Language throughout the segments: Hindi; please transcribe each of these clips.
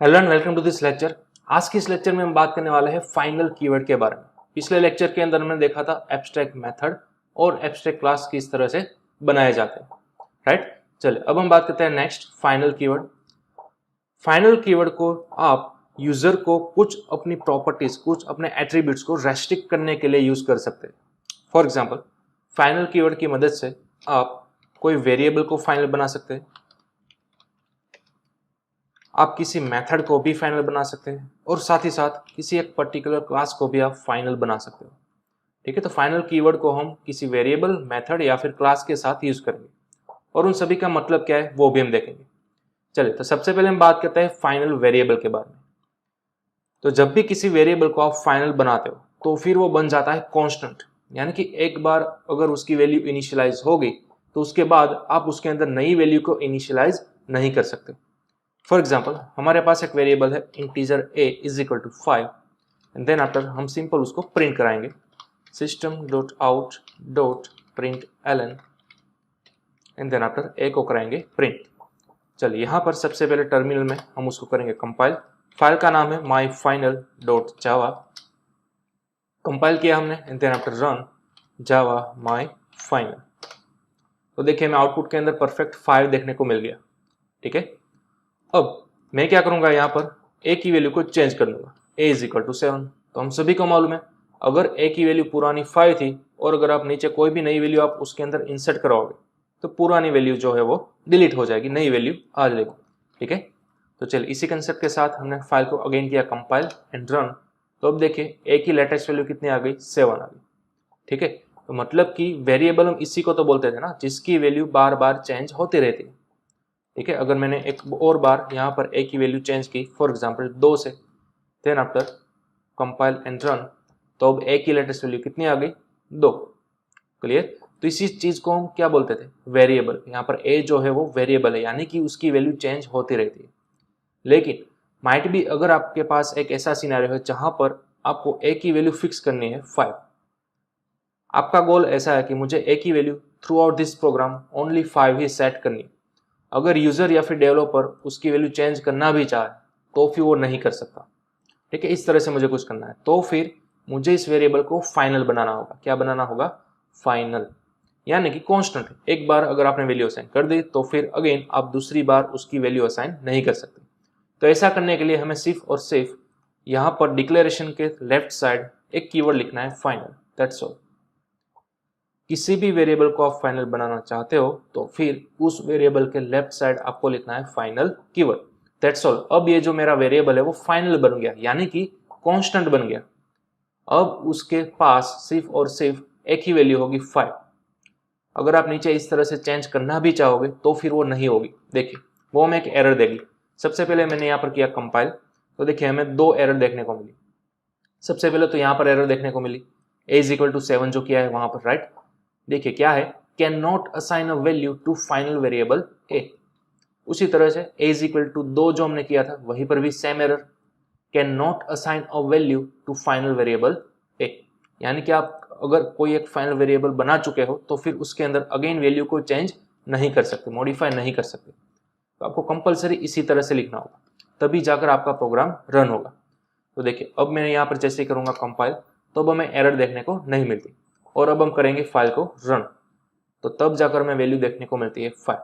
Hello and welcome to this lecture. आज के इस लेक्चर में हम बात करने वाले हैं फाइनल कीवर्ड के बारे में। पिछले लेक्चर के अंदर हमने देखा था एब्स्ट्रैक्ट मेथड और एब्स्ट्रैक्ट क्लास किस तरह से बनाए जाते हैं, राइट। चलिए अब हम बात करते हैं next final keyword. Final keyword को आप यूजर को कुछ अपनी प्रॉपर्टीज, कुछ अपने एट्रीब्यूट्स को रेस्ट्रिक्ट करने के लिए यूज कर सकते हैं। फॉर एग्जाम्पल, फाइनल कीवर्ड की मदद से आप कोई वेरिएबल को फाइनल बना सकते हैं, आप किसी मेथड को भी फाइनल बना सकते हैं और साथ ही साथ किसी एक पर्टिकुलर क्लास को भी आप फाइनल बना सकते हो। ठीक है, तो फाइनल कीवर्ड को हम किसी वेरिएबल, मेथड या फिर क्लास के साथ यूज करेंगे और उन सभी का मतलब क्या है वो भी हम देखेंगे। चलिए, तो सबसे पहले हम बात करते हैं फाइनल वेरिएबल के बारे में। तो जब भी किसी वेरिएबल को आप फाइनल बनाते हो तो फिर वो बन जाता है कांस्टेंट, यानी कि एक बार अगर उसकी वैल्यू इनिशियलाइज हो गई तो उसके बाद आप उसके अंदर नई वैल्यू को इनिशियलाइज नहीं कर सकते। फॉर एग्जाम्पल, हमारे पास एक वेरिएबल है integer a is equal to 5 and then after हम सिंपल उसको प्रिंट कराएंगे system dot out dot println and then after a को कराएंगे प्रिंट। चलिए, यहाँ पर सबसे पहले टर्मिनल में हम उसको करेंगे कंपाइल। फाइल का नाम है my final dot Java. Compile किया हमने and then after run Java my final. तो देखिए हमें आउटपुट के अंदर परफेक्ट 5 देखने को मिल गया। ठीक है, अब मैं क्या करूंगा, यहाँ पर a की वैल्यू को चेंज कर दूंगा, a इज इक्वल टू 7। तो हम सभी को मालूम है अगर a की वैल्यू पुरानी 5 थी और अगर आप नीचे कोई भी नई वैल्यू आप उसके अंदर इंसर्ट कराओगे तो पुरानी वैल्यू जो है वो डिलीट हो जाएगी, नई वैल्यू आ जाएगी। ठीक है, तो चलिए इसी कंसेप्ट के साथ हमने फाइल को अगेन किया कंपाइल एंड रन। तो अब देखिए a की लेटेस्ट वैल्यू कितनी आ गई, 7 आ गई। ठीक है, तो मतलब कि वेरिएबल हम इसी को तो बोलते थे ना जिसकी वैल्यू बार बार चेंज होती रहती है। ठीक है, अगर मैंने एक और बार यहाँ पर a की वैल्यू चेंज की, फॉर एग्जांपल 2 से, then after compile and run, तो अब a की लेटेस्ट वैल्यू कितनी आ गई, 2। क्लियर। तो इसी चीज को हम क्या बोलते थे, वेरिएबल। यहाँ पर a जो है वो वेरिएबल है, यानी कि उसकी वैल्यू चेंज होती रहती है। लेकिन माइट भी अगर आपके पास एक ऐसा सिनेरियो है जहां पर आपको a की वैल्यू फिक्स करनी है 5, आपका गोल ऐसा है कि मुझे a की value throughout this program only 5 ही सेट करनी है। अगर यूजर या फिर डेवलपर उसकी वैल्यू चेंज करना भी चाहे तो फिर वो नहीं कर सकता। ठीक है, इस तरह से मुझे कुछ करना है तो फिर मुझे इस वेरिएबल को फाइनल बनाना होगा। क्या बनाना होगा, फाइनल, यानी कि कांस्टेंट। एक बार अगर आपने वैल्यू असाइन कर दी तो फिर अगेन आप दूसरी बार उसकी वैल्यू असाइन नहीं कर सकते। तो ऐसा करने के लिए हमें सिर्फ और सिर्फ यहाँ पर डिक्लेरेशन के लेफ्ट साइड एक कीवर्ड लिखना है, फाइनल, दैट्स ऑल। किसी भी वेरिएबल को आप फाइनल बनाना चाहते हो तो फिर उस वेरिएबल के लेफ्ट साइड आपको लिखना है फाइनल कीवर्ड, दैट्स ऑल। अब ये जो मेरा वेरिएबल है वो फाइनल बन गया, यानी कि कांस्टेंट बन गया। अब उसके पास सिर्फ और सिर्फ एक ही वैल्यू होगी, 5। अगर आप नीचे इस तरह से चेंज करना भी चाहोगे तो फिर वो नहीं होगी। देखिए वो हमें एक एरर देगी। सबसे पहले मैंने यहाँ पर किया कंपाइल, तो देखिए हमें 2 एरर देखने को मिली। सबसे पहले तो यहाँ पर एरर देखने को मिली a इज इक्वल टू 7 जो किया है वहां पर, राइट। देखिए क्या है, can not assign a value to final variable a। उसी तरह से a इज इक्वल टू 2 जो हमने किया था वहीं पर भी same error, can not assign a value to final variable a। यानी कि आप अगर कोई एक फाइनल वेरिएबल बना चुके हो तो फिर उसके अंदर अगेन वैल्यू को चेंज नहीं कर सकते, मॉडिफाई नहीं कर सकते। तो आपको कंपलसरी इसी तरह से लिखना होगा, तभी जाकर आपका प्रोग्राम रन होगा। तो देखिए अब मैं यहाँ पर जैसे करूंगा कंपाइल तो अब हमें एरर देखने को नहीं मिलती, और अब हम करेंगे फाइल को रन तो तब जाकर हमें वैल्यू देखने को मिलती है 5।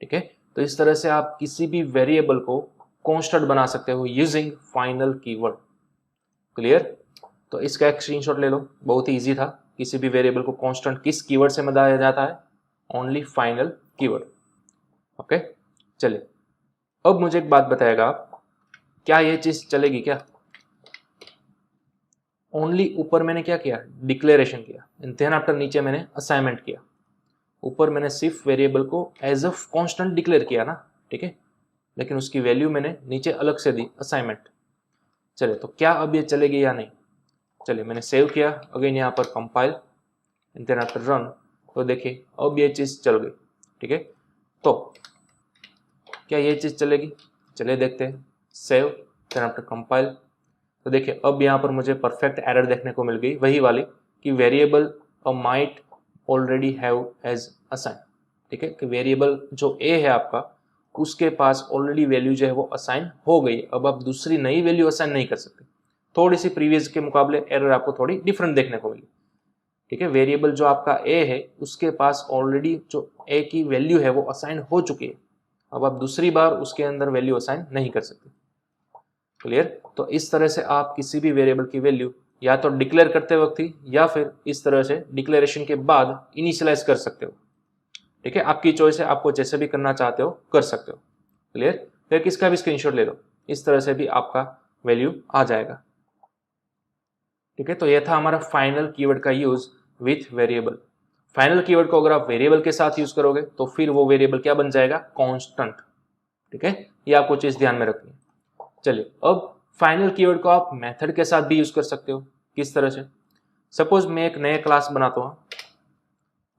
ठीक है, तो इस तरह से आप किसी भी वेरिएबल को कांस्टेंट बना सकते हो यूजिंग फाइनल कीवर्ड। क्लियर। तो इसका एक स्क्रीनशॉट ले लो, बहुत ही इजी था। किसी भी वेरिएबल को कांस्टेंट किस कीवर्ड से बताया जाता है, ओनली फाइनल कीवर्ड। ओके, चलिए अब मुझे एक बात बताएगा आप, क्या ये चीज चलेगी क्या। ओनली ऊपर मैंने क्या किया, डिक्लेरेशन किया, देन आफ्टर नीचे मैंने असाइनमेंट किया। ऊपर मैंने सिर्फ वेरिएबल को एज अ कांस्टेंट डिक्लेयर किया ना, ठीक है, लेकिन उसकी वैल्यू मैंने नीचे अलग से दी, असाइनमेंट। चलिए तो क्या अब ये चलेगी या नहीं। चलिए मैंने सेव किया, अगेन यहाँ पर compile and then after run, तो देखिए अब ये चीज चल गई। ठीक है, तो क्या ये चीज चलेगी, चलिए देखते हैं। सेव देन आफ्टर कंपाइल, तो देखिए अब यहाँ पर मुझे परफेक्ट एरर देखने को मिल गई, वही वाली कि variable a might already have as assign. ठीक है, कि वेरिएबल जो a है आपका उसके पास ऑलरेडी वैल्यू जो है वो असाइन हो गई। अब आप दूसरी नई वैल्यू असाइन नहीं कर सकते। थोड़ी सी प्रीवियस के मुकाबले एरर आपको थोड़ी डिफरेंट देखने को मिली। ठीक है, वेरिएबल जो आपका ए है उसके पास ऑलरेडी जो ए की वैल्यू है वो असाइन हो चुकी है। अब आप दूसरी बार उसके अंदर वैल्यू असाइन नहीं कर सकते। क्लियर? तो इस तरह से आप किसी भी वेरिएबल की वैल्यू या तो डिक्लेयर करते वक्त ही या फिर इस तरह से डिक्लेरेशन के बाद इनिशियलाइज कर सकते हो। ठीक है, आपकी चॉइस है, आपको जैसे भी करना चाहते हो कर सकते हो। क्लियर? फिर किसका भी स्क्रीनशॉट ले लो, इस तरह से भी आपका वैल्यू आ जाएगा। ठीक है, तो यह था हमारा फाइनल कीवर्ड का use with variable. Final keyword को अगर आप वेरिएबल के साथ यूज करोगे तो फिर वो वेरिएबल क्या बन जाएगा? कांस्टेंट। ठीक है, ये आपको चीज ध्यान में रखनी है। चलिए, अब फाइनल कीवर्ड को आप मेथड के साथ भी यूज कर सकते हो। किस तरह से? सपोज मैं एक नया क्लास बनाता हूँ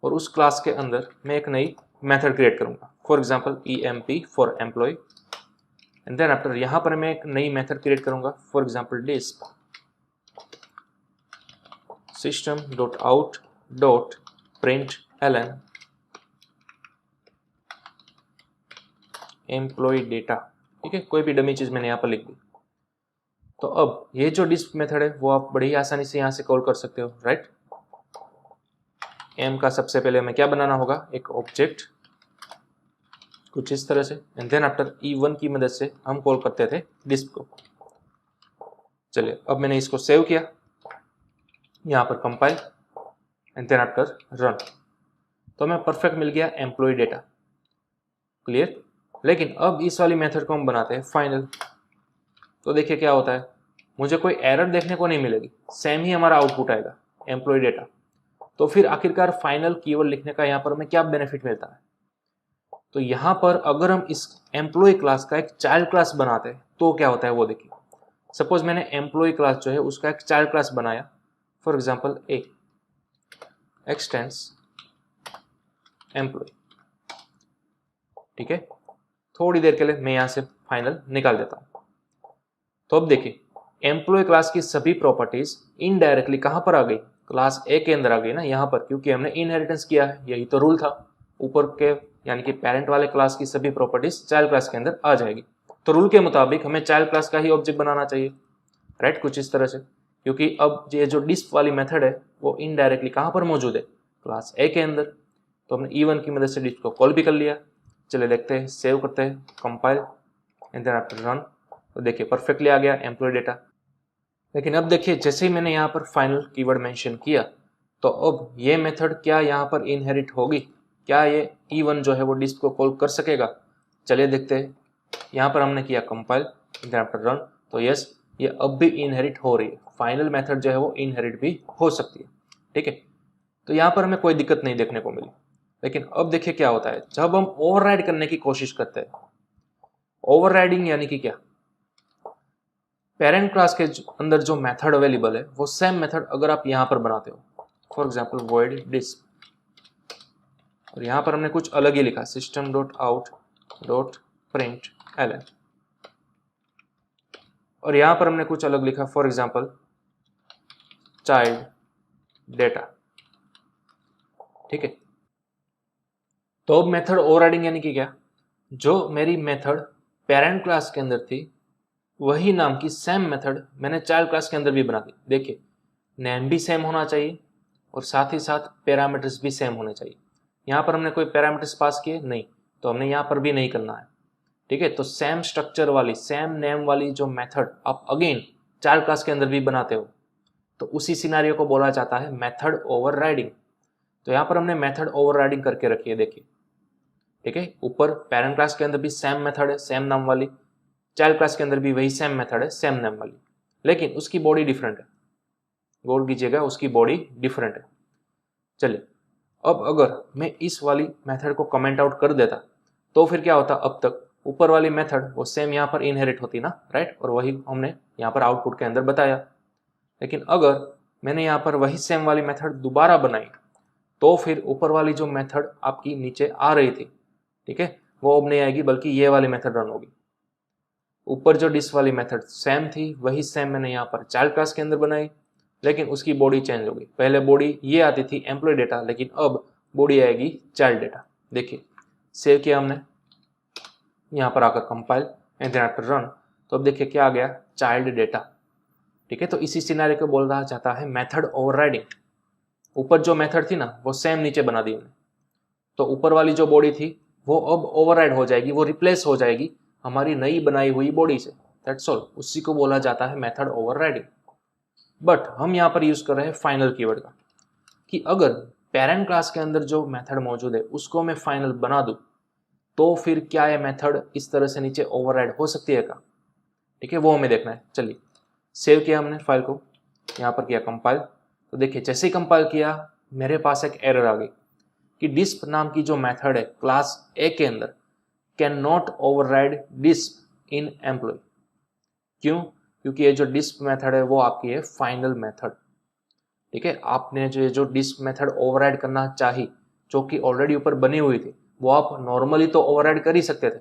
और उस क्लास के अंदर मैं एक नई मेथड क्रिएट करूंगा, for example EMP for employ, and then after यहां पर मैं एक नई मेथड क्रिएट करूंगा, for example disp system.out.println employ data. ठीक है, कोई भी डमी चीज मैंने यहाँ पर लिख दी। तो अब ये जो डिस्प मेथड है वो आप बड़ी आसानी से यहाँ से कॉल कर सकते हो, राइट? एम का सबसे पहले हमें क्या बनाना होगा? एक ऑब्जेक्ट कुछ इस तरह से, एंड देन आफ्टर E1 की मदद से हम कॉल करते थे डिस्प को। चलिए, अब मैंने इसको सेव किया, यहाँ पर compile and then after run, तो हमें परफेक्ट मिल गया एम्प्लॉय डेटा। क्लियर? लेकिन अब इस वाली मेथड को हम बनाते हैं फाइनल, तो देखिए क्या होता है, मुझे कोई एरर देखने को नहीं मिलेगी, सेम ही हमारा आउटपुट आएगा एम्प्लॉय डेटा। तो फिर आखिरकार फाइनल कीवर्ड लिखने का यहाँ पर हमें क्या बेनिफिट मिलता है? तो यहाँ पर अगर हम इस एम्प्लॉय क्लास का एक चाइल्ड क्लास बनाते हैं तो क्या होता है वो देखिए। सपोज मैंने एम्प्लॉय क्लास जो है उसका एक चाइल्ड क्लास बनाया, for example a extends employ. ठीक है, थोड़ी देर के लिए मैं यहाँ से फाइनल निकाल देता हूँ। तो अब देखिए, एम्प्लॉय क्लास की सभी प्रॉपर्टीज इनडायरेक्टली कहाँ पर आ गई? क्लास ए के अंदर आ गई ना यहाँ पर, क्योंकि हमने इनहेरिटेंस किया है, यही तो रूल था। ऊपर के यानी कि पेरेंट वाले क्लास की सभी प्रॉपर्टीज चाइल्ड क्लास के अंदर आ जाएगी। तो रूल के मुताबिक हमें चाइल्ड क्लास का ही ऑब्जेक्ट बनाना चाहिए, राइट? कुछ इस तरह से, क्योंकि अब ये जो डिस्प वाली मेथड है वो इनडायरेक्टली कहाँ पर मौजूद है? क्लास ए के अंदर। तो हमने E1 की मदद से डिस्प को कॉल भी कर लिया। चलिए देखते हैं, सेव करते हैं, compile and then after run, तो देखिए परफेक्टली आ गया एम्प्लॉय डेटा। लेकिन अब देखिए, जैसे ही मैंने यहाँ पर फाइनल कीवर्ड मेंशन किया तो अब ये मेथड क्या यहाँ पर इनहेरिट होगी? क्या ये E1 जो है वो डिस्प को कॉल कर सकेगा? चलिए देखते हैं। यहाँ पर हमने किया compile and then after run, तो यस, ये अब भी इनहेरिट हो रही है। फाइनल मेथड जो है वो इनहेरिट भी हो सकती है। ठीक है, तो यहाँ पर हमें कोई दिक्कत नहीं देखने को मिली। लेकिन अब देखिए क्या होता है, जब हम ओवरराइड करने की कोशिश करते हैं। ओवरराइडिंग यानी कि क्या? पेरेंट क्लास के अंदर जो मेथड अवेलेबल है वो सेम मेथड अगर आप यहाँ पर बनाते हो, फॉर एग्जांपल void डिस्प, और यहाँ पर हमने कुछ अलग ही लिखा system.out.println, और यहाँ पर हमने कुछ अलग लिखा, फॉर एग्जांपल चाइल्ड डेटा। ठीक है, तो अब मेथड ओवरराइडिंग यानी कि क्या? जो मेरी मेथड पेरेंट क्लास के अंदर थी वही नाम की सेम मेथड मैंने चाइल्ड क्लास के अंदर भी बना दी। देखिए, नेम भी सेम होना चाहिए और साथ ही साथ पैरामीटर्स भी सेम होने चाहिए। यहाँ पर हमने कोई पैरामीटर्स पास किए नहीं, तो हमने यहाँ पर भी नहीं करना है। ठीक है, तो सेम स्ट्रक्चर वाली, सेम नेम वाली जो मेथड आप अगेन चाइल्ड क्लास के अंदर भी बनाते हो, तो उसी सिनारियो को बोला जाता है मेथड ओवरराइडिंग। तो यहाँ पर हमने मेथड ओवरराइडिंग करके रखी है, देखिए। ठीक है, ऊपर पेरेंट क्लास के अंदर भी सेम मेथड है सेम नाम वाली, चाइल्ड क्लास के अंदर भी वही सेम मेथड है सेम नेम वाली, लेकिन उसकी बॉडी डिफरेंट है। गौर कीजिएगा, उसकी बॉडी डिफरेंट है। चलिए, अब अगर मैं इस वाली मेथड को कमेंट आउट कर देता तो फिर क्या होता? अब तक ऊपर वाली मेथड वो सेम यहाँ पर इनहेरिट होती ना, राइट? और वही हमने यहाँ पर आउटपुट के अंदर बताया। लेकिन अगर मैंने यहाँ पर वही सेम वाली मेथड दोबारा बनाई तो फिर ऊपर वाली जो मेथड आपकी नीचे आ रही थी, ठीक है, वो अब नहीं आएगी, बल्कि ये वाली मेथड रन होगी। ऊपर जो डिस्प वाली मेथड सेम थी वही सेम मैंने यहाँ पर चाइल्ड क्लास के अंदर बनाई, लेकिन उसकी बॉडी चेंज हो गई। पहले बॉडी ये आती थी एम्प्लॉय डेटा, लेकिन अब बॉडी आएगी चाइल्ड डेटा। देखिए, सेव किया हमने, यहाँ पर आकर compile and then after run, तो अब देखिए क्या आ गया, चाइल्ड डेटा। ठीक है, तो इसी सिनेरियो को बोल रहा जाता है मेथड ओवरराइडिंग। ऊपर जो मेथड थी ना वो सेम नीचे बना दी उन्होंने, तो ऊपर वाली जो बॉडी थी वो अब ओवरराइड हो जाएगी, वो रिप्लेस हो जाएगी हमारी नई बनाई हुई बॉडी से। दैट्स ऑल, उसी को बोला जाता है मेथड ओवरराइडिंग। बट हम यहाँ पर यूज कर रहे हैं फाइनल कीवर्ड का, कि अगर पेरेंट क्लास के अंदर जो मेथड मौजूद है उसको मैं फाइनल बना दूं तो फिर क्या ये मेथड इस तरह से नीचे ओवरराइड हो सकती है का। ठीक है, वो हमें देखना है। चलिए, सेव किया हमने फाइल को, यहाँ पर किया कंपाइल, तो देखिए जैसे ही कंपाइल किया मेरे पास एक एरर आ गई कि डिस्प नाम की जो मेथड है क्लास ए के अंदर can not override disp in employ. क्यों? क्योंकि ये जो डिस्प मेथड है वो आपकी है फाइनल मेथड। ठीक है, आपने जो डिस्प मेथड ओवरराइड करना चाही, जो कि ऑलरेडी ऊपर बनी हुई थी, वो आप नॉर्मली तो ओवरराइड कर ही सकते थे,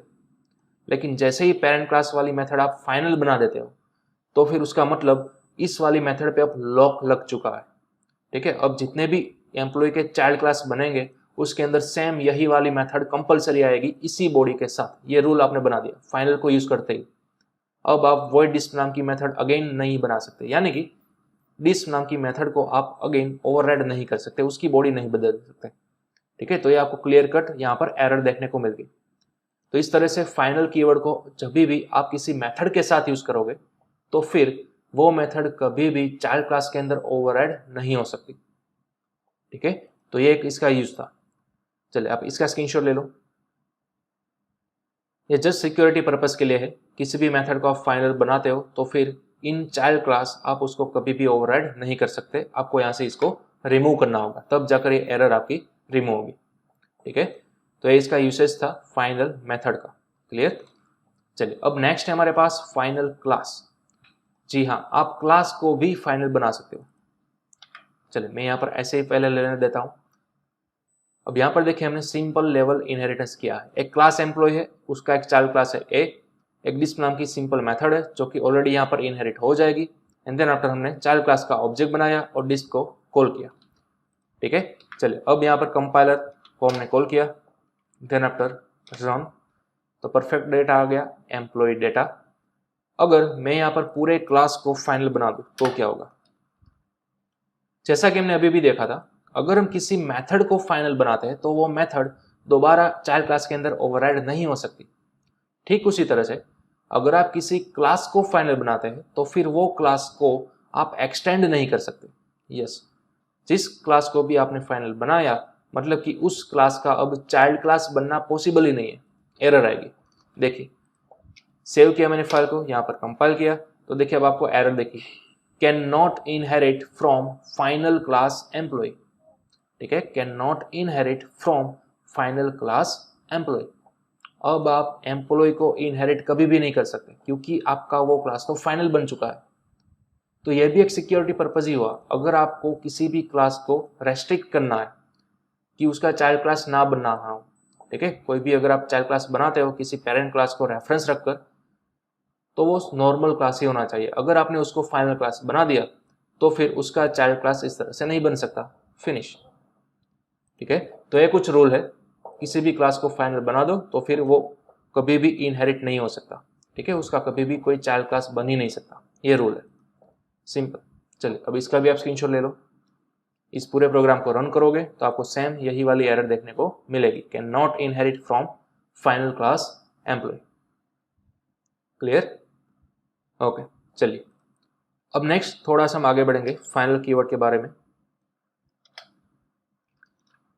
लेकिन जैसे ही पेरेंट क्लास वाली मेथड आप फाइनल बना देते हो तो फिर उसका मतलब इस वाली मेथड पे अब लॉक लग चुका है। ठीक है, अब जितने भी एम्प्लॉय के चाइल्ड क्लास बनेंगे उसके अंदर सेम यही वाली मेथड कंपलसरी आएगी इसी बॉडी के साथ। ये रूल आपने बना दिया फाइनल को यूज करते ही। अब आप वॉइड डिस्प नाम की मेथड अगेन नहीं बना सकते, यानी कि डिस्प नाम की मेथड को आप अगेन ओवरराइड नहीं कर सकते, उसकी बॉडी नहीं बदल सकते। ठीक है, तो ये आपको क्लियर कट यहाँ पर एरर देखने को मिल गई। तो इस तरह से फाइनल कीवर्ड को जब भी आप किसी मेथड के साथ यूज करोगे तो फिर वो मेथड कभी भी चाइल्ड क्लास के अंदर ओवरराइड नहीं हो सकती। ठीक है, तो ये एक इसका यूज था। चलिए आप इसका स्क्रीनशॉट ले लो। ये जस्ट सिक्योरिटी पर्पस के लिए है, किसी भी मेथड को आप फाइनल बनाते हो तो फिर इन चाइल्ड क्लास आप उसको कभी भी ओवरराइड नहीं कर सकते, आपको यहाँ से इसको रिमूव करना होगा, तब जाकर ये एरर आपकी रिमूव होगी। ठीक है, तो ये इसका यूसेज था फाइनल मेथड का। क्लियर? चलिए अब नेक्स्ट है हमारे पास फाइनल क्लास। जी हाँ, आप क्लास को भी फाइनल बना सकते हो। चलिए मैं यहाँ पर ऐसे ही पहले लेने देता हूँ। अब यहाँ पर देखिए हमने सिंपल लेवल इनहेरिटेंस किया है। एक क्लास एम्प्लॉय है, उसका एक चाइल्ड क्लास है ए, एक डिस्प नाम की सिंपल मेथड है जो कि ऑलरेडी यहाँ पर इनहेरिट हो जाएगी, एंड देन आफ्टर हमने चाइल्ड क्लास का ऑब्जेक्ट बनाया और डिस्प को कॉल किया। ठीक है, चलिए अब यहाँ पर कंपाइलर को हमने कॉल किया, देन आफ्टर रन, तो परफेक्ट डेटा आ गया एम्प्लॉय डेटा। अगर मैं यहाँ पर पूरे क्लास को फाइनल बना दूं तो क्या होगा? जैसा कि हमने अभी भी देखा था, अगर हम किसी मेथड को फाइनल बनाते हैं तो वो मेथड दोबारा चाइल्ड क्लास के अंदर ओवरराइड नहीं हो सकती। ठीक उसी तरह से अगर आप किसी क्लास को फाइनल बनाते हैं तो फिर वो क्लास को आप एक्सटेंड नहीं कर सकते। यस, जिस क्लास को भी आपने फाइनल बनाया मतलब कि उस क्लास का अब चाइल्ड क्लास बनना पॉसिबल ही नहीं है, एरर आएगी। देखिए सेव किया मैंने फाइल को, यहाँ पर कंपाइल किया, तो देखिए अब आपको एरर देखिए, can not inherit from final class employ. ठीक है, can not inherit from final class employ. अब आप एम्प्लॉय को इनहेरिट कभी भी नहीं कर सकते क्योंकि आपका वो क्लास तो फाइनल बन चुका है। तो यह भी एक सिक्योरिटी पर्पज ही हुआ। अगर आपको किसी भी क्लास को रेस्ट्रिक्ट करना है कि उसका चाइल्ड क्लास ना बनना हो, ठीक है, कोई भी अगर आप चाइल्ड क्लास बनाते हो किसी पेरेंट क्लास को रेफरेंस रखकर, तो वो नॉर्मल क्लास ही होना चाहिए। अगर आपने उसको फाइनल क्लास बना दिया तो फिर उसका चाइल्ड क्लास इस तरह से नहीं बन सकता, फिनिश। ठीक है, तो ये कुछ रूल है, किसी भी क्लास को फाइनल बना दो तो फिर वो कभी भी इनहेरिट नहीं हो सकता। ठीक है, उसका कभी भी कोई चाइल्ड क्लास बन ही नहीं सकता, ये रूल है, सिंपल। चलिए अब इसका भी आप स्क्रीनशॉट ले लो। इस पूरे प्रोग्राम को रन करोगे तो आपको सेम यही वाली एरर देखने को मिलेगी, can not inherit from final class employ. Clear? Okay, चलिए अब नेक्स्ट थोड़ा सा हम आगे बढ़ेंगे फाइनल कीवर्ड के बारे में।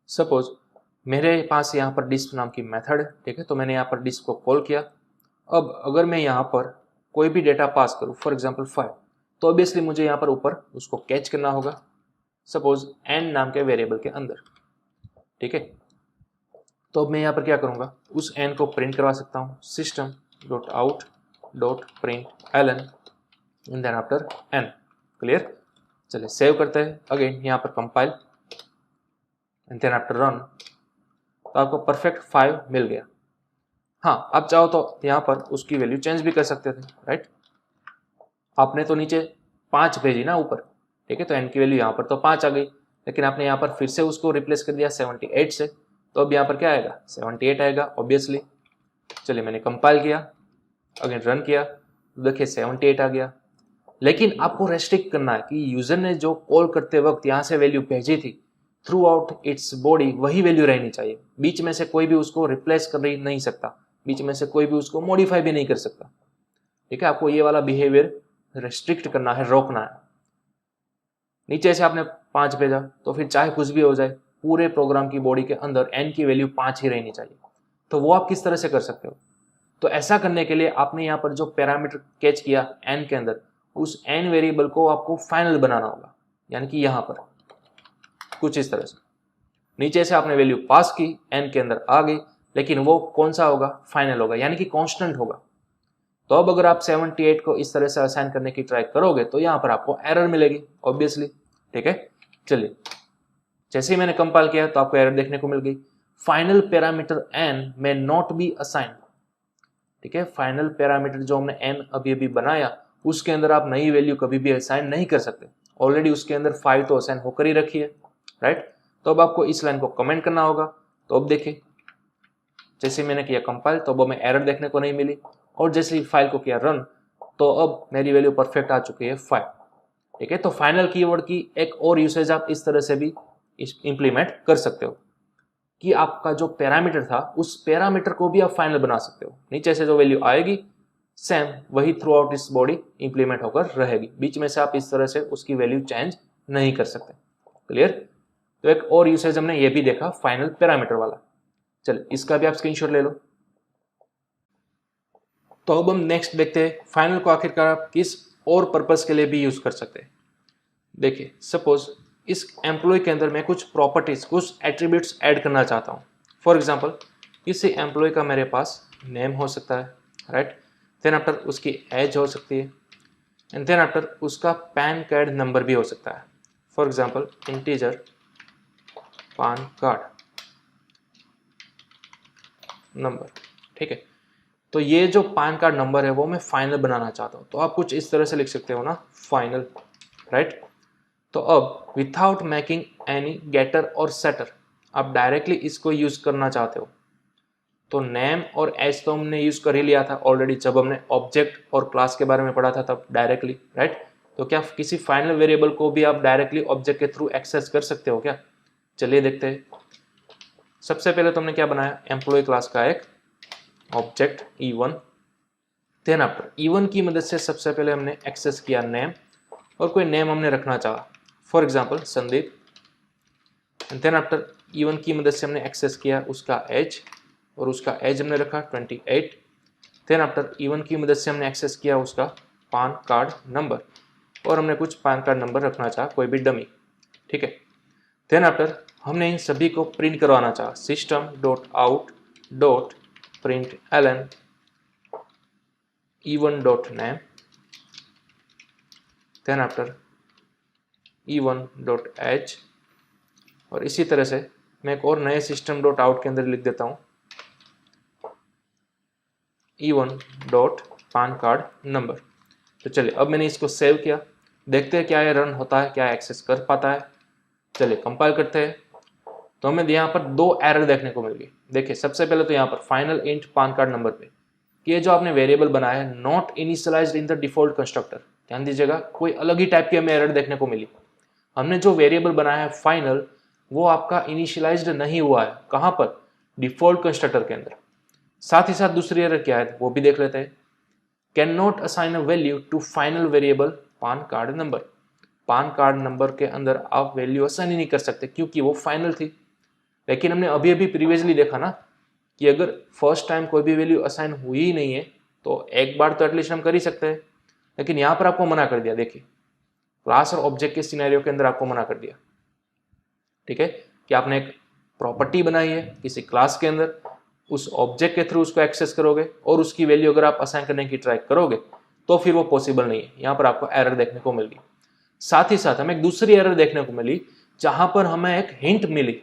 सपोज मेरे पास यहाँ पर डिस्प नाम की मेथड है, ठीक है, तो मैंने यहाँ पर डिस्प को कॉल किया। अब अगर मैं यहाँ पर कोई भी डेटा पास करूँ, फॉर एग्जांपल 5, तो ऑब्वियसली मुझे यहाँ पर ऊपर उसको कैच करना होगा, सपोज n नाम के वेरिएबल के अंदर। ठीक है, तो अब मैं यहाँ पर क्या करूँगा, उस n को प्रिंट करवा सकता हूँ, system dot out dot print ln and then after n। Clear? चलिए सेव करते हैं, अगेन यहाँ पर compile and then after run, तो आपको परफेक्ट 5 मिल गया। हाँ, आप चाहो तो यहाँ पर उसकी वैल्यू चेंज भी कर सकते थे, राइट? आपने तो नीचे 5 भेजी ना ऊपर, ठीक है, तो n की वैल्यू यहाँ पर तो 5 आ गई, लेकिन आपने यहाँ पर फिर से उसको रिप्लेस कर दिया 78 से, तो अब यहाँ पर क्या आएगा, 78 आएगा ऑब्वियसली। चलिए मैंने कंपाइल किया, अगेन रन किया, देखिए 78 आ गया। लेकिन आपको रेस्ट्रिक्ट करना है कि यूजर ने जो कॉल करते वक्त यहाँ से वैल्यू भेजी थी, थ्रू आउट इट्स बॉडी वही वैल्यू रहनी चाहिए। बीच में से कोई भी उसको रिप्लेस कर नहीं सकता, बीच में से कोई भी उसको मॉडिफाई भी नहीं कर सकता। ठीक है, आपको ये वाला बिहेवियर रेस्ट्रिक्ट करना है, रोकना है। नीचे से आपने 5 भेजा तो फिर चाहे कुछ भी हो जाए, पूरे प्रोग्राम की बॉडी के अंदर n की वैल्यू 5 ही रहनी चाहिए। तो वो आप किस तरह से कर सकते हो? तो ऐसा करने के लिए आपने यहाँ पर जो पैरामीटर कैच किया n के अंदर, उस n वेरिएबल को आपको फाइनल बनाना होगा, यानी कि यहाँ पर कुछ इस तरह से। नीचे से आपने वैल्यू पास की, n के अंदर आ गई, लेकिन वो कौन सा होगा? फाइनल होगा, यानी कि कांस्टेंट होगा। तो अब अगर आप 78 को इस तरह से असाइन करने की ट्राई करोगे तो यहाँ पर आपको एरर मिलेगी ऑब्वियसली। ठीक है, चलिए जैसे ही मैंने कंपाइल किया तो आपको एरर देखने को मिल गई, फाइनल पैरामीटर n में नॉट बी असाइन। ठीक है, फाइनल पैरामीटर जो हमने n अभी अभी बनाया उसके अंदर आप नई वैल्यू कभी भी असाइन नहीं कर सकते, ऑलरेडी उसके अंदर 5 तो असाइन होकर ही रखी है, राइट। तो अब आपको इस लाइन को कमेंट करना होगा। तो अब देखिए जैसे मैंने किया कंपाइल तो अब हमें एरर देखने को नहीं मिली, और जैसे ही फाइल को किया रन तो अब मेरी वैल्यू परफेक्ट आ चुकी है 5। ठीक है, तो फाइनल कीवर्ड की एक और यूसेज आप इस तरह से भी इंप्लीमेंट कर सकते हो कि आपका जो पैरामीटर था उस पैरामीटर को भी आप फाइनल बना सकते हो। नीचे से जो वैल्यू आएगी सेम वही थ्रू आउट इस बॉडी इंप्लीमेंट होकर रहेगी, बीच में से आप इस तरह से उसकी वैल्यू चेंज नहीं कर सकते। क्लियर? तो एक और यूसेज हमने ये भी देखा फाइनल पैरामीटर वाला। चलिए इसका भी आप स्क्रीनशॉट ले लो। तो अब हम नेक्स्ट देखते हैं फाइनल को आखिरकार आप किस और पर्पस के लिए भी यूज कर सकते हैं। देखिए सपोज इस एम्प्लॉय के अंदर मैं कुछ प्रॉपर्टीज, कुछ एट्रीब्यूट्स ऐड करना चाहता हूँ। फॉर एग्जांपल किसी एम्प्लॉय का मेरे पास नेम हो सकता है, राइट, देन आफ्टर उसकी एज हो सकती है, एंड देन आफ्टर उसका पैन कार्ड नंबर भी हो सकता है। फॉर एग्जांपल इंटीजर पान कार्ड नंबर। ठीक है, तो ये जो पैन कार्ड नंबर है वो मैं फाइनल बनाना चाहता हूँ, तो आप कुछ इस तरह से लिख सकते हो ना, फाइनल, राइट। तो अब विथआउट मेकिंग एनी गेटर और सेटर आप डायरेक्टली इसको यूज करना चाहते हो, तो नेम और एज तो हमने यूज कर ही लिया था ऑलरेडी जब हमने ऑब्जेक्ट और क्लास के बारे में पढ़ा था तब डायरेक्टली, राइट। तो क्या किसी फाइनल वेरिएबल को भी आप डायरेक्टली ऑब्जेक्ट के थ्रू एक्सेस कर सकते हो क्या? चलिए देखते हैं। सबसे पहले तो हमने क्या बनाया, एम्प्लॉय क्लास का एक object E1, then after E1 की मदद से सबसे पहले हमने एक्सेस किया नेम, और कोई नेम हमने रखना चाहा, for example Sandeep, then after E1 की मदद से हमने एक्सेस किया उसका एज, और उसका एज हमने रखा 28, देन आफ्टर E1 की मदद से हमने एक्सेस किया उसका पान कार्ड नंबर, और हमने कुछ पान कार्ड नंबर रखना चाहा, कोई भी डमी। ठीक है, देन आफ्टर हमने इन सभी को प्रिंट करवाना चाहा, system dot out dot println E1 dot name, then after E1 dot H, और इसी तरह से मैं एक और नए सिस्टम डॉट आउट के अंदर लिख देता हूँ E1 डॉट पान कार्ड नंबर। तो चलिए अब मैंने इसको सेव किया, देखते हैं क्या ये रन होता है, क्या एक्सेस कर पाता है। चलिए कंपाइल करते हैं। तो हमें यहाँ पर 2 एरर देखने को मिल गई। देखिए सबसे पहले तो यहाँ पर फाइनल इंट पान कार्ड नंबर पे कि ये जो आपने वेरिएबल बनाया है not initialised in the default constructor, ध्यान दीजिएगा कोई अलग ही टाइप की हमें एरर देखने को मिली। हमने जो वेरिएबल बनाया है फाइनल वो आपका इनिशियलाइज्ड नहीं हुआ है, कहाँ पर? डिफॉल्ट कंस्ट्रक्टर के अंदर। साथ ही साथ दूसरी एरर क्या है वो भी देख लेते हैं, can not assign a value to final variable PAN card number. PAN card number के अंदर आप वैल्यू असाइन ही नहीं कर सकते क्योंकि वो फाइनल थी। लेकिन हमने अभी अभी प्रीवियसली देखा ना कि अगर फर्स्ट टाइम कोई भी वैल्यू असाइन हुई ही नहीं है तो एक बार तो एटलीस्ट हम कर ही सकते हैं, लेकिन यहाँ पर आपको मना कर दिया। देखिए क्लास और ऑब्जेक्ट के सिनेरियो के अंदर आपको मना कर दिया। ठीक है, कि आपने एक प्रॉपर्टी बनाई है किसी क्लास के अंदर, उस ऑब्जेक्ट के थ्रू उसको एक्सेस करोगे और उसकी वैल्यू अगर आप असाइन करने की ट्राई करोगे तो फिर वो पॉसिबल नहीं है। यहाँ पर आपको एरर देखने को मिल गई। साथ ही साथ हमें एक दूसरी एरर देखने को मिली जहां पर हमें एक हिंट मिली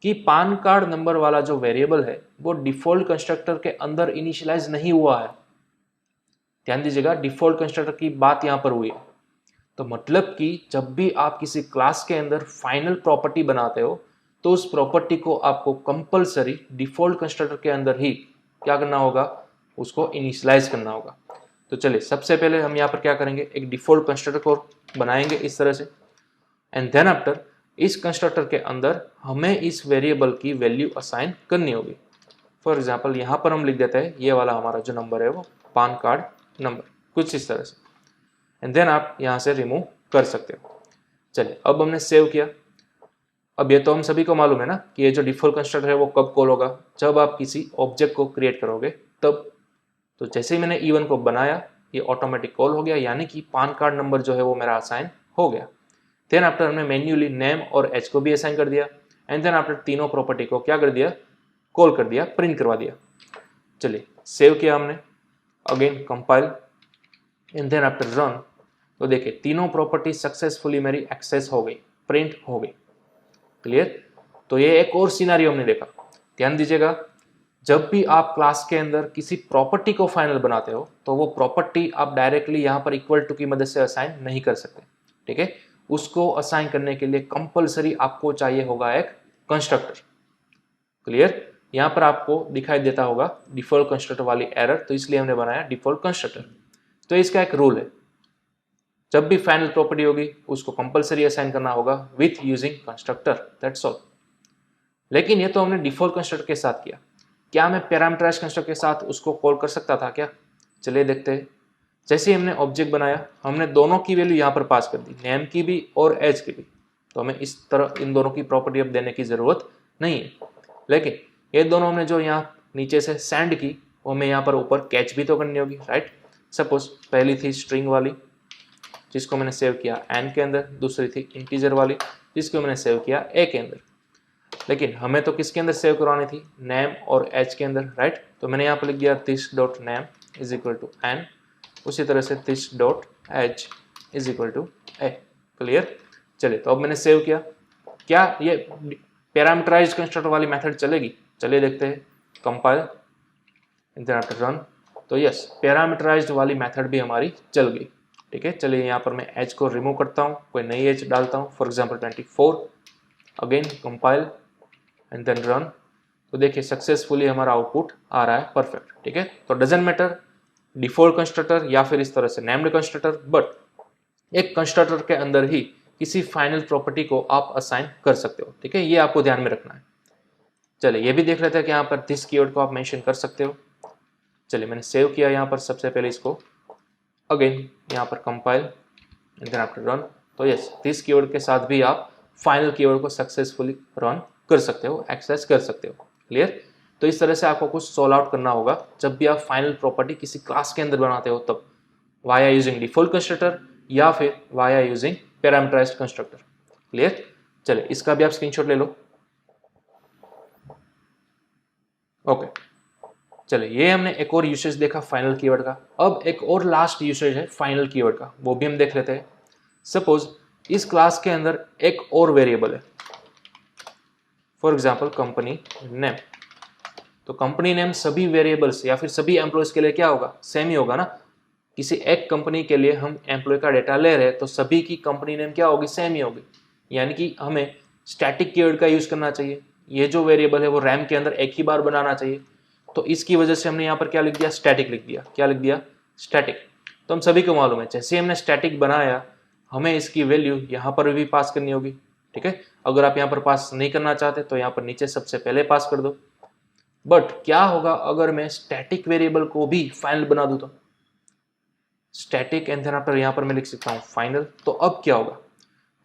कि पान कार्ड नंबर वाला जो वेरिएबल है वो डिफॉल्ट कंस्ट्रक्टर के अंदर इनिशियलाइज नहीं हुआ है। ध्यान दीजिएगा डिफॉल्ट कंस्ट्रक्टर की बात यहां पर हुई है। तो मतलब कि जब भी आप किसी क्लास के अंदर फाइनल प्रॉपर्टी बनाते हो तो उस प्रॉपर्टी को आपको कंपलसरी डिफॉल्ट कंस्ट्रक्टर के अंदर ही क्या करना होगा, उसको इनिशियलाइज करना होगा। तो चलिए सबसे पहले हम यहाँ पर क्या करेंगे, एक डिफॉल्ट कंस्ट्रक्टर को बनाएंगे इस तरह से, एंड देन आफ्टर इस कंस्ट्रक्टर के अंदर हमें इस वेरिएबल की वैल्यू असाइन करनी होगी। फॉर एग्जाम्पल यहाँ पर हम लिख देते हैं ये वाला हमारा जो नंबर है वो पान कार्ड नंबर, कुछ इस तरह से, एंड देन आप यहाँ से रिमूव कर सकते हो। चलिए अब हमने सेव किया। अब ये तो हम सभी को मालूम है ना कि ये जो डिफॉल्ट कंस्ट्रक्टर है वो कब कॉल होगा, जब आप किसी ऑब्जेक्ट को क्रिएट करोगे तब। तो जैसे ही मैंने E1 को बनाया ये ऑटोमेटिक कॉल हो गया, यानी कि पान कार्ड नंबर जो है वो मेरा असाइन हो गया। देन आफ्टर हमने मैन्युअली नेम और एज को भी असाइन कर दिया, एंड देन आफ्टर तीनों प्रॉपर्टी को क्या कर दिया, कॉल कर दिया, प्रिंट करवा दिया। चलिए सेव किया हमने, again compile and then after run. तो देखिए तीनों प्रॉपर्टी सक्सेसफुली मेरी एक्सेस हो गई, प्रिंट हो गई। क्लियर। तो ये एक और सिनेरियो हमने देखा, ध्यान दीजिएगा, जब भी आप क्लास के अंदर किसी प्रॉपर्टी को फाइनल बनाते हो तो वो प्रॉपर्टी आप डायरेक्टली यहाँ पर इक्वल टू की मदद से असाइन नहीं कर सकते। ठीक है, उसको असाइन करने के लिए कंपलसरी आपको चाहिए होगा एक कंस्ट्रक्टर। क्लियर। यहाँ पर आपको दिखाई देता होगा डिफॉल्ट कंस्ट्रक्टर वाली एरर, तो इसलिए हमने बनाया डिफॉल्ट कंस्ट्रक्टर। तो इसका एक रूल है, जब भी फाइनल प्रॉपर्टी होगी उसको कंपलसरी असाइन करना होगा with using constructor, that's all. लेकिन ये तो हमने डिफॉल्ट कंस्ट्रक्टर के साथ किया, क्या मैं पैरामीटराइज्ड कंस्ट्रक्टर के साथ उसको कॉल कर सकता था क्या? चलिए देखते हैं। जैसे ही हमने ऑब्जेक्ट बनाया हमने दोनों की वैल्यू यहाँ पर पास कर दी, नेम की भी और एज की भी। तो हमें इस तरह इन दोनों की प्रॉपर्टी अब देने की जरूरत नहीं है। लेकिन ये दोनों हमने जो यहाँ नीचे से सेंड की वो हमें यहाँ पर ऊपर कैच भी तो करनी होगी, राइट। सपोज पहली थी स्ट्रिंग वाली जिसको मैंने सेव किया एन के अंदर, दूसरी थी इंटीजर वाली जिसको मैंने सेव किया ए के अंदर। लेकिन हमें तो किसके अंदर सेव करवानी थी, नेम और एच के अंदर, राइट। तो मैंने यहाँ पर लिख दिया this dot name is equal to N, उसी तरह से this dot H is equal to A. Clear. चलिए तो अब मैंने सेव किया, क्या ये पैरामीटराइज्ड कंस्ट्रक्टर वाली मेथड चलेगी? चलिए देखते हैं, compile and then after run. तो यस, पैरामीटराइज्ड वाली मेथड भी हमारी चल गई। ठीक है, चलिए यहाँ पर मैं एज को रिमूव करता हूँ, कोई नई एज डालता हूँ, for example 24। Again compile and then run. तो देखिए सक्सेसफुली हमारा आउटपुट आ रहा है, परफेक्ट। ठीक है, तो डजंट मैटर डिफॉल्ट कंस्ट्रक्टर या फिर इस तरह से नेम्ड कंस्ट्रक्टर, बट एक कंस्ट्रक्टर के अंदर ही किसी फाइनल प्रॉपर्टी को आप असाइन कर सकते हो। ठीक है, ये आपको ध्यान में रखना है। चलिए ये भी देख लेते हैं कि यहाँ पर दिस कीवर्ड को आप मेंशन कर सकते हो। चलिए मैंने सेव किया यहाँ पर सबसे पहले इसको, अगेन यहाँ पर compile and then after run. तो यस, दिस कीवर्ड के साथ भी आप फाइनल कीवर्ड को सक्सेसफुली रन कर सकते हो, एक्सेस कर सकते हो। क्लियर। तो इस तरह से आपको कुछ सॉल्व आउट करना होगा जब भी आप फाइनल प्रॉपर्टी किसी क्लास के अंदर बनाते हो, तब वाया यूजिंग डिफॉल्ट कंस्ट्रक्टर या फिर via using parameterized constructor. Clear. चलिए इसका भी आप स्क्रीनशॉट ले लो। ओके, चलिए ये हमने एक और यूसेज देखा फाइनल कीवर्ड का। अब एक और लास्ट यूसेज है फाइनल कीवर्ड का, वो भी हम देख लेते हैं। सपोज इस क्लास के अंदर एक और वेरिएबल है, फॉर एग्जाम्पल कंपनी नेम। तो कंपनी नेम सभी वेरिएबल्स या फिर सभी एम्प्लॉयज के लिए क्या होगा, सेम ही होगा ना। किसी एक कंपनी के लिए हम एम्प्लॉय का डेटा ले रहे हैं तो सभी की कंपनी नेम क्या होगी, सेम ही होगी। यानी कि हमें स्टैटिक कीवर्ड का यूज करना चाहिए। ये जो वेरिएबल है वो रैम के अंदर एक ही बार बनाना चाहिए। तो इसकी वजह से हमने यहाँ पर क्या लिख दिया, स्टैटिक लिख दिया। क्या लिख दिया, स्टैटिक। तो हम सभी को मालूम है जैसे हमने स्टैटिक बनाया हमें इसकी वैल्यू यहाँ पर भी पास करनी होगी। ठीक है, अगर आप यहाँ पर पास नहीं करना चाहते तो यहाँ पर नीचे सबसे पहले पास कर दो। बट क्या होगा अगर मैं स्टैटिक वेरिएबल को भी फाइनल बना दूं, तो स्टैटिक एंड देन आफ्टर यहाँ पर मैं लिख सकता हूँ फाइनल। तो अब क्या होगा,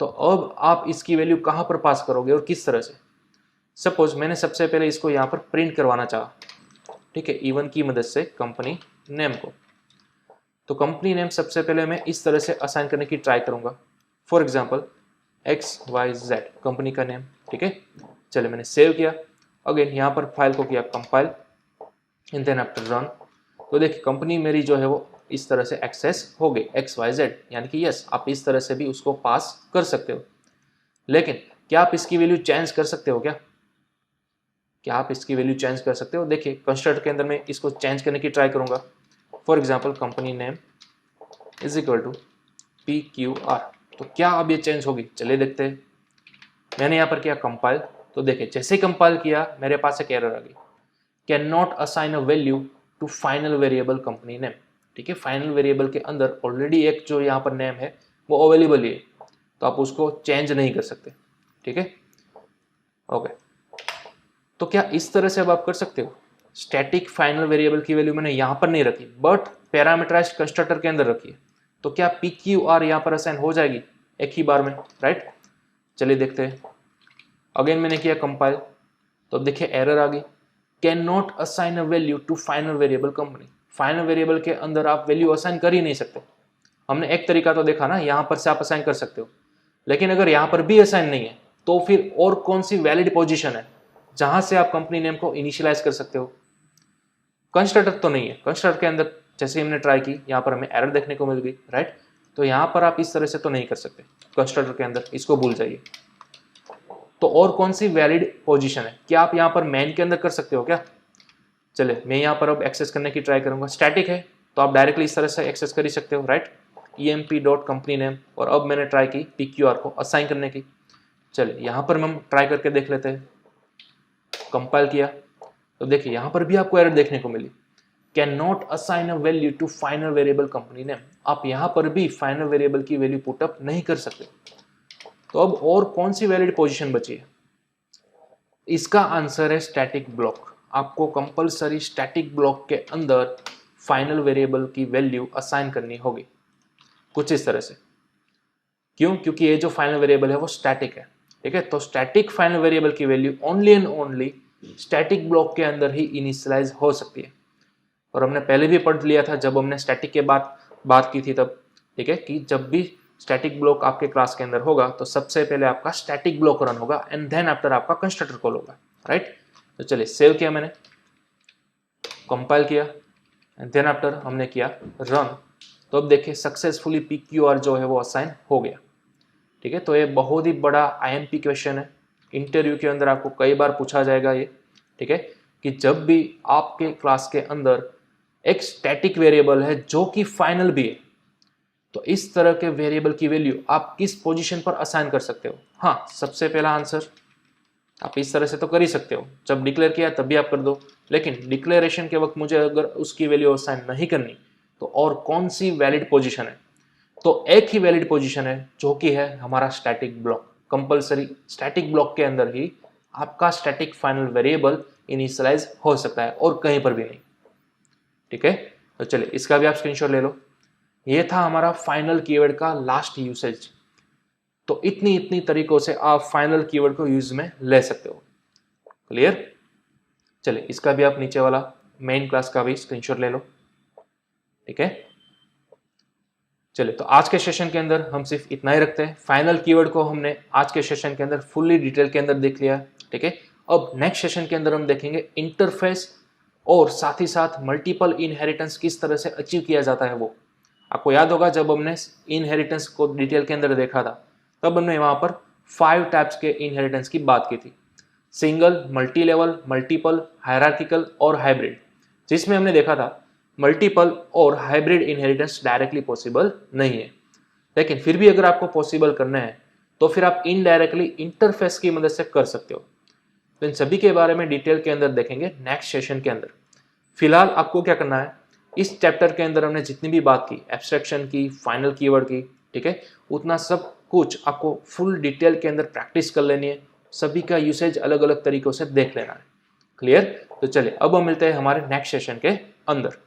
तो अब आप इसकी वैल्यू कहाँ पर पास करोगे और किस तरह से। सपोज मैंने सबसे पहले इसको यहाँ पर प्रिंट करवाना चाहा, ठीक है, E1 की मदद से कंपनी नेम को। तो कंपनी नेम सबसे पहले मैं इस तरह से असाइन करने की ट्राई करूंगा, फॉर एग्जाम्पल XYZ कंपनी का नेम। ठीक है, चलिए मैंने सेव किया, अगेन यहाँ पर फाइल को किया compile and then after run. तो देखिए कंपनी मेरी जो है वो इस तरह से एक्सेस हो गई XYZ, यानी कि यस आप इस तरह से भी उसको पास कर सकते हो। लेकिन क्या आप इसकी वैल्यू चेंज कर सकते हो क्या आप इसकी वैल्यू चेंज कर सकते हो? देखिए कंस्ट्रक्टर के अंदर मैं इसको चेंज करने की ट्राई करूंगा, for example company name is equal to PQR। तो क्या अब ये चेंज होगी? चलिए देखते हैं। मैंने यहाँ पर किया कंपाइल, तो देखिए जैसे ही कंपाइल किया मेरे पास एक एरर आ गई। Can not assign a value to final variable company name. ठीक है, फाइनल वेरिएबल के अंदर ऑलरेडी एक जो यहाँ पर नेम है वो अवेलेबल ही है, तो आप उसको चेंज नहीं कर सकते। ठीक है, ओके। तो क्या इस तरह से अब आप कर सकते हो, स्टैटिक फाइनल वेरिएबल की वैल्यू मैंने यहाँ पर नहीं रखी बट पैरामीटराइज्ड कंस्ट्रक्टर के अंदर रखी है, तो क्या पी क्यू आर यहाँ पर असाइन हो जाएगी एक ही बार में, राइट। चलिए देखते हैं। अगेन मैंने किया कंपाइल, तो अब देखिए एरर आ गई, can not assign a value to final variable company. Final variable के अंदर आप वैल्यू असाइन कर ही नहीं सकते। हमने एक तरीका तो देखा ना, यहाँ पर से आप असाइन कर सकते हो, लेकिन अगर यहाँ पर भी असाइन नहीं है तो फिर और कौन सी वैलिड पोजीशन है जहां से आप कंपनी नेम को इनिशियलाइज कर सकते हो। कंस्ट्रक्टर तो नहीं है, कंस्ट्रक्टर के अंदर जैसे हमने ट्राई की यहाँ पर हमें एरर देखने को मिल गई, राइट। तो यहाँ पर आप इस तरह से तो नहीं कर सकते कंस्ट्रक्टर के अंदर, इसको भूल जाइए। तो और कौन सी वैलिड पोजीशन है, क्या आप यहाँ पर मेन के अंदर कर सकते हो क्या। चलिए मैं यहाँ पर अब एक्सेस करने की ट्राई करूंगा। स्टैटिक है तो आप डायरेक्टली इस तरह से एक्सेस कर ही सकते हो, राइट। emp.company name, और अब मैंने ट्राई की pqr को असाइन करने की। चलिए यहाँ पर हम ट्राई करके देख लेते हैं। कंपाइल किया तो देखिए यहाँ पर भी आपको एरर देखने को मिली, can not assign a value to final variable company name. आप यहाँ पर भी फाइनल वेरिएबल की वैल्यू पुटअप नहीं कर सकते। तो अब और कौन सी वैलिड पोजीशन बची है, इसका आंसर है स्टैटिक ब्लॉक। आपको कंपलसरी स्टैटिक ब्लॉक के अंदर फाइनल वेरिएबल की वैल्यू असाइन करनी होगी कुछ इस तरह से। क्यों, क्योंकि ये जो फाइनल वेरिएबल है वो स्टैटिक है। ठीक है, तो स्टैटिक फाइनल वेरिएबल की value only and only static block के अंदर ही इनिशियलाइज हो सकती है। और हमने पहले भी पढ़ लिया था जब हमने स्टैटिक के बात की थी तब, ठीक है, कि जब भी स्टैटिक ब्लॉक आपके क्लास के अंदर होगा तो सबसे पहले आपका स्टैटिक ब्लॉक रन होगा एंड देन आफ्टर आपका कंस्ट्रक्टर कॉल होगा, राइट। तो चलिए सेव किया मैंने, कंपाइल किया एंड देन आफ्टर हमने किया रन। तो अब देखिए सक्सेसफुली pqr जो है वो असाइन हो गया। ठीक है, तो ये बहुत ही बड़ा IMP क्वेश्चन है, इंटरव्यू के अंदर आपको कई बार पूछा जाएगा ये। ठीक है, कि जब भी आपके क्लास के अंदर एक स्टैटिक वेरिएबल है जो कि फाइनल भी है, तो इस तरह के वेरिएबल की वैल्यू आप किस पोजीशन पर असाइन कर सकते हो। हाँ, सबसे पहला आंसर आप इस तरह से तो कर ही सकते हो, जब डिक्लेयर किया तभी आप कर दो, लेकिन डिक्लेरेशन के वक्त मुझे अगर उसकी वैल्यू असाइन नहीं करनी तो और कौन सी वैलिड पोजीशन है, तो एक ही वैलिड पोजीशन है जो कि है हमारा static block. Compulsory static block के अंदर ही आपका स्टैटिक फाइनल वेरिएबल इनिशियलाइज हो सकता है और कहीं पर भी नहीं। ठीक है, तो चलिए इसका भी आप स्क्रीनशॉट ले लो। ये था हमारा फाइनल कीवर्ड का लास्ट यूसेज। तो इतनी तरीकों से आप फाइनल कीवर्ड को यूज में ले सकते हो। क्लियर। चलिए इसका भी आप नीचे वाला मेन क्लास का भी स्क्रीनशॉट ले लो। ठीक है, चलिए तो आज के सेशन के अंदर हम सिर्फ इतना ही रखते हैं। फाइनल कीवर्ड को हमने आज के सेशन के अंदर फुल्ली डिटेल के अंदर देख लिया। ठीक है, अब नेक्स्ट सेशन के अंदर हम देखेंगे इंटरफेस और साथ ही साथ मल्टीपल इनहेरिटेंस किस तरह से अचीव किया जाता है। वो आपको याद होगा जब हमने इनहेरिटेंस को डिटेल के अंदर देखा था तब हमने वहां पर 5 टाइप्स के इनहेरिटेंस की बात की थी, single, multi level, multiple, hierarchical और हाइब्रिड, जिसमें हमने देखा था मल्टीपल और हाइब्रिड इनहेरिटेंस डायरेक्टली पॉसिबल नहीं है, लेकिन फिर भी अगर आपको पॉसिबल करना है तो फिर आप इनडायरेक्टली इंटरफेस की मदद से कर सकते हो। तो इन सभी के बारे में डिटेल के अंदर देखेंगे नेक्स्ट सेशन के अंदर। फिलहाल आपको क्या करना है, इस चैप्टर के अंदर हमने जितनी भी बात की, एब्स्ट्रैक्शन की, फाइनल कीवर्ड की, ठीक है, उतना सब कुछ आपको फुल डिटेल के अंदर प्रैक्टिस कर लेनी है। सभी का यूसेज अलग अलग तरीकों से देख लेना है। क्लियर। तो चलिए अब हम मिलते हैं हमारे नेक्स्ट सेशन के अंदर।